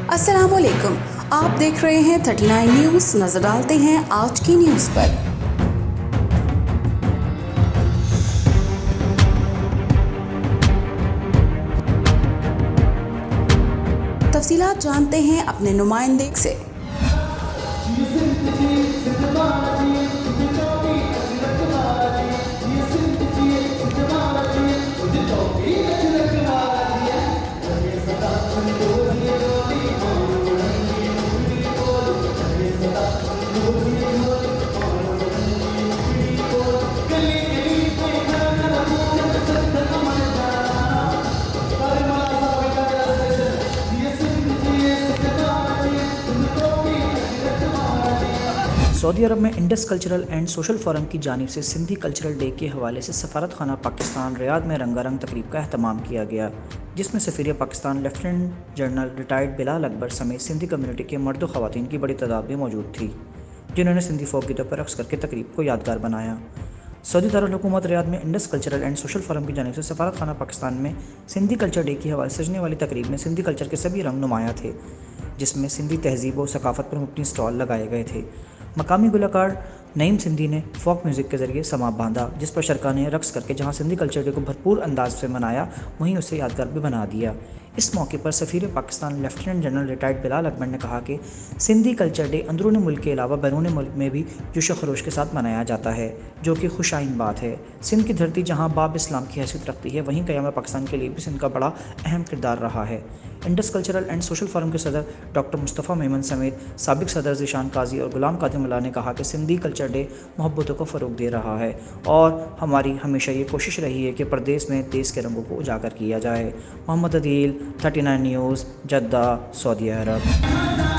अस्सलामुअलैकुम, आप देख रहे हैं 39 न्यूज़। नजर डालते हैं आज की न्यूज़ पर। तफसीलात जानते हैं अपने नुमाइंदे से। सऊदी अरब में Indus cultural and social forum की जानिब से सिंधी कल्चरल डे के हवाले से सफारत खाना पाकिस्तान रियाद में रंगारंग तकरीब का अहतमाम किया गया, जिसमें सफ़ीर Pakistan lieutenant general retired Bilal Akbar समेत सिंधी कम्युनिटी के मर्द व ख़वातीन की बड़ी तादाद भी मौजूद थी, जिन्होंने सिंधी फोक गीतों पर रक़्स करके तकरीब को यादगार बनाया। सऊदी दारुल हुकूमत रियाद में Indus cultural and social forum की जानिब से सफारत खाना पाकिस्तान में सिंधी कल्चर डे के हवाले से सजने वाली तकरीब में सिंधी कल्चर के सभी रंग नुमाया थे, जिसमें सिंधी तहजीब और सकाफ़त पर मुबनी स्टॉल लगाए गए थे। मकामी गुलकार नईम सिंधी ने फोक म्यूज़िक के ज़रिए समाप बांधा, जिस पर शरका ने रक़्स करके जहां सिंधी कल्चर डे को भरपूर अंदाज से मनाया, वहीं उसे यादगार भी बना दिया। इस मौके पर सफ़ीर Pakistan lieutenant general retired Bilal Akbar ने कहा कि सिंधी कल्चर डे अंदरूनी मुल्क के अलावा बैरून मुल्क में भी जोश खरोश के साथ मनाया जाता है, जो कि खुशाइन बात है। सिंध की धरती जहाँ बाब इस्लाम की हैसियत रखती है, वहीं क़याम पाकिस्तान के लिए भी सिंध का बड़ा अहम किरदार रहा है। Indus cultural and social forum के सदर डॉक्टर मुस्तफ़ा मेमन समेत साबिक सदर ज़ीशान काजी और गुलाम कादिर मुल्ला ने कहा कि सिंधी कल्चर डे मोहब्बतों को फ़रोग़ दे रहा है और हमारी हमेशा ये कोशिश रही है कि परदेश में देश के रंगों को उजागर किया जाए। मोहम्मद अदील, 39 न्यूज़, जद्दा, सऊदी अरब।